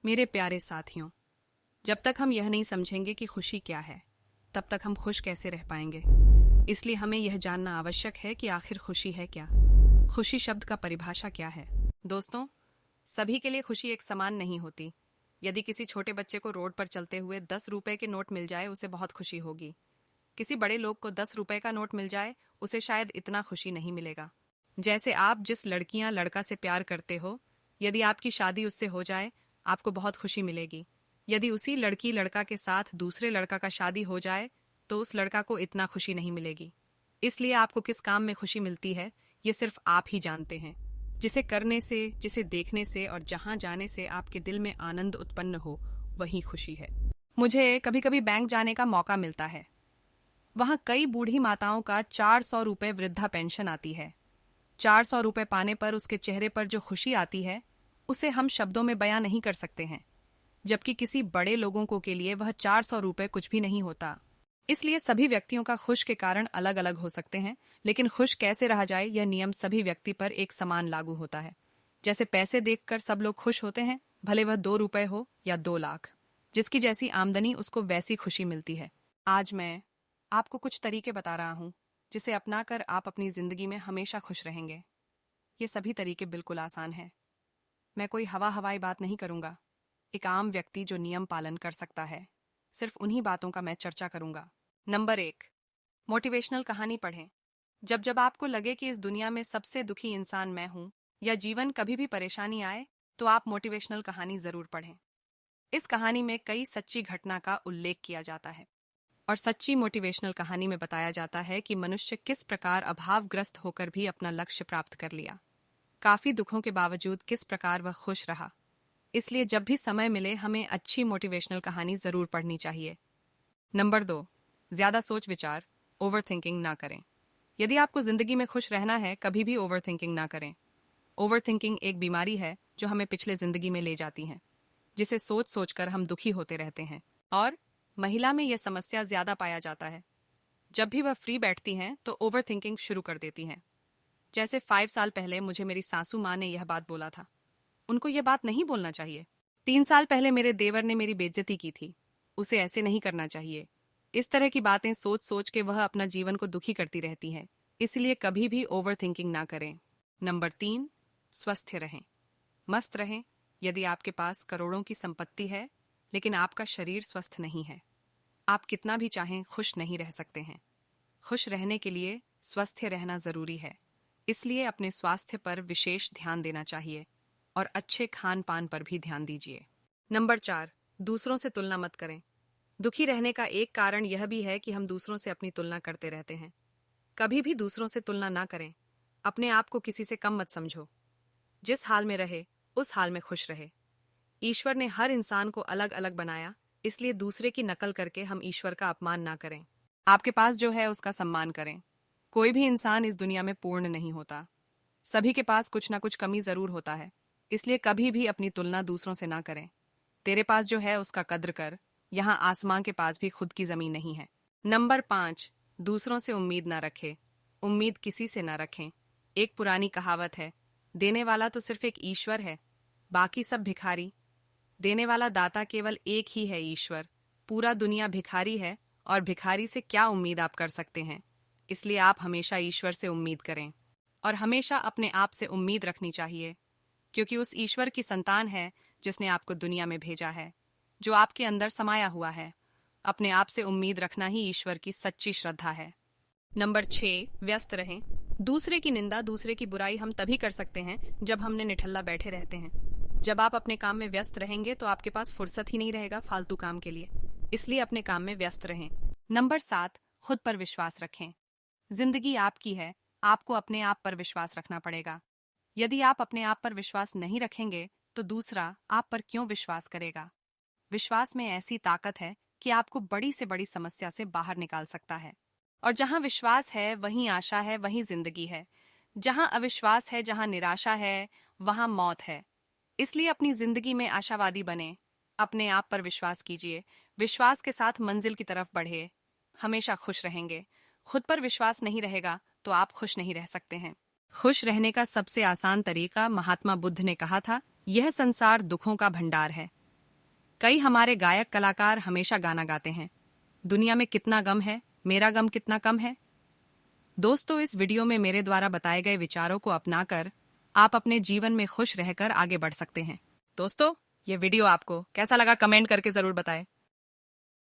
मेरे प्यारे साथियों, जब तक हम यह नहीं समझेंगे कि खुशी क्या है, तब तक हम खुश कैसे रह पाएंगे। इसलिए हमें यह जानना आवश्यक है कि आखिर खुशी है क्या। खुशी शब्द का परिभाषा क्या है। दोस्तों, सभी के लिए खुशी एक समान नहीं होती। यदि किसी छोटे बच्चे को रोड पर चलते हुए 10 रुपए के नोट मिल जाए, उसे बहुत खुशी होगी। किसी बड़े लोग को 10 रुपए का नोट मिल जाए, उसे शायद इतना खुशी नहीं मिलेगा। जैसे आप जिस लड़कियां लड़का से प्यार करते हो, यदि आपकी शादी उससे हो जाए, आपको बहुत खुशी मिलेगी। यदि उसी लड़की लड़का के साथ दूसरे लड़का का शादी हो जाए, तो उस लड़का को इतना खुशी नहीं मिलेगी। इसलिए आपको किस काम में खुशी मिलती है, ये सिर्फ आप ही जानते हैं। जिसे करने से, जिसे देखने से और जहां जाने से आपके दिल में आनंद उत्पन्न हो, वही खुशी है। मुझे कभी कभी बैंक जाने का मौका मिलता है। वहां कई बूढ़ी माताओं का 400 रुपए वृद्धा पेंशन आती है। 400 रुपए पाने पर उसके चेहरे पर जो खुशी आती है, उसे हम शब्दों में बयां नहीं कर सकते हैं। जबकि किसी बड़े लोगों को के लिए वह 400 रुपए कुछ भी नहीं होता। इसलिए सभी व्यक्तियों का खुश के कारण अलग अलग हो सकते हैं, लेकिन खुश कैसे रहा जाए, यह नियम सभी व्यक्ति पर एक समान लागू होता है। जैसे पैसे देखकर सब लोग खुश होते हैं, भले वह 2 रुपए हो या 2 लाख। जिसकी जैसी आमदनी, उसको वैसी खुशी मिलती है। आज मैं आपको कुछ तरीके बता रहा हूँ, जिसे अपनाकर आप अपनी जिंदगी में हमेशा खुश रहेंगे। ये सभी तरीके बिल्कुल आसान हैं। मैं कोई हवाई बात नहीं करूंगा। एक आम व्यक्ति जो नियम पालन कर सकता है, सिर्फ उन्हीं बातों का मैं चर्चा करूंगा। नंबर 1, मोटिवेशनल कहानी पढ़ें। जब जब आपको लगे कि इस दुनिया में सबसे दुखी इंसान मैं हूं, या जीवन कभी भी परेशानी आए, तो आप मोटिवेशनल कहानी जरूर पढ़ें। इस कहानी में कई सच्ची घटना का उल्लेख किया जाता है, और सच्ची मोटिवेशनल कहानी में बताया जाता है कि मनुष्य किस प्रकार अभावग्रस्त होकर भी अपना लक्ष्य प्राप्त कर लिया। काफी दुखों के बावजूद किस प्रकार वह खुश रहा। इसलिए जब भी समय मिले, हमें अच्छी मोटिवेशनल कहानी जरूर पढ़नी चाहिए। नंबर 2, ज्यादा सोच विचार, ओवर थिंकिंग ना करें। यदि आपको जिंदगी में खुश रहना है, कभी भी ओवर थिंकिंग ना करें। ओवर थिंकिंग एक बीमारी है जो हमें पिछले जिंदगी में ले जाती है, जिसे सोच सोचकर हम दुखी होते रहते हैं। और महिला में यह समस्या ज्यादा पाया जाता है। जब भी वह फ्री बैठती हैं, तो ओवर थिंकिंग शुरू कर देती हैं। जैसे 5 साल पहले मुझे मेरी सासू माँ ने यह बात बोला था। उनको यह बात नहीं बोलना चाहिए। 3 साल पहले मेरे देवर ने मेरी बेइज्जती की थी। उसे ऐसे नहीं करना चाहिए। इस तरह की बातें सोच सोच के वह अपना जीवन को दुखी करती रहती है। इसलिए कभी भी ओवर थिंकिंग ना करें। नंबर 3, स्वस्थ रहें, मस्त रहें। यदि आपके पास करोड़ों की संपत्ति है, लेकिन आपका शरीर स्वस्थ नहीं है, आप कितना भी चाहें खुश नहीं रह सकते हैं। खुश रहने के लिए स्वस्थ रहना जरूरी है। इसलिए अपने स्वास्थ्य पर विशेष ध्यान देना चाहिए, और अच्छे खान पान पर भी ध्यान दीजिए। नंबर 4, दूसरों से तुलना मत करें। दुखी रहने का एक कारण यह भी है कि हम दूसरों से अपनी तुलना करते रहते हैं। कभी भी दूसरों से तुलना ना करें। अपने आप को किसी से कम मत समझो। जिस हाल में रहे, उस हाल में खुश रहे। ईश्वर ने हर इंसान को अलग अलग बनाया, इसलिए दूसरे की नकल करके हम ईश्वर का अपमान ना करें। आपके पास जो है उसका सम्मान करें। कोई भी इंसान इस दुनिया में पूर्ण नहीं होता। सभी के पास कुछ ना कुछ कमी जरूर होता है। इसलिए कभी भी अपनी तुलना दूसरों से ना करें। तेरे पास जो है उसका कद्र कर। यहाँ आसमां के पास भी खुद की जमीन नहीं है। नंबर 5, दूसरों से उम्मीद ना रखें। उम्मीद किसी से ना रखें। एक पुरानी कहावत है, देने वाला तो सिर्फ एक ईश्वर है, बाकी सब भिखारी। देने वाला दाता केवल एक ही है, ईश्वर। पूरा दुनिया भिखारी है, और भिखारी से क्या उम्मीद आप कर सकते हैं। इसलिए आप हमेशा ईश्वर से उम्मीद करें, और हमेशा अपने आप से उम्मीद रखनी चाहिए, क्योंकि उस ईश्वर की संतान है जिसने आपको दुनिया में भेजा है, जो आपके अंदर समाया हुआ है। अपने आप से उम्मीद रखना ही ईश्वर की सच्ची श्रद्धा है। नंबर 6, व्यस्त रहें। दूसरे की निंदा, दूसरे की बुराई हम तभी कर सकते हैं जब हमने निठल्ला बैठे रहते हैं। जब आप अपने काम में व्यस्त रहेंगे, तो आपके पास फुर्सत ही नहीं रहेगा फालतू काम के लिए। इसलिए अपने काम में व्यस्त रहें। नंबर 7, खुद पर विश्वास रखें। जिंदगी आपकी है, आपको अपने आप पर विश्वास रखना पड़ेगा। यदि आप अपने आप पर विश्वास नहीं रखेंगे, तो दूसरा आप पर क्यों विश्वास करेगा। विश्वास में ऐसी ताकत है कि आपको बड़ी से बड़ी समस्या से बाहर निकाल सकता है। और जहां विश्वास है, वहीं आशा है, वहीं जिंदगी है। जहां अविश्वास है, जहां निराशा है, वहां मौत है। इसलिए अपनी जिंदगी में आशावादी बने। अपने आप पर विश्वास कीजिए। विश्वास के साथ मंजिल की तरफ बढ़े। हमेशा खुश रहेंगे। खुद पर विश्वास नहीं रहेगा, तो आप खुश नहीं रह सकते हैं। खुश रहने का सबसे आसान तरीका महात्मा बुद्ध ने कहा था, यह संसार दुखों का भंडार है, कई हमारे गायक कलाकार हमेशा गाना गाते हैं, दुनिया में कितना गम है, मेरा गम कितना कम है। दोस्तों, इस वीडियो में मेरे द्वारा बताए गए विचारों को अपनाकर आप अपने जीवन में खुश रहकर आगे बढ़ सकते हैं। दोस्तों, ये वीडियो आपको कैसा लगा कमेंट करके जरूर बताएं।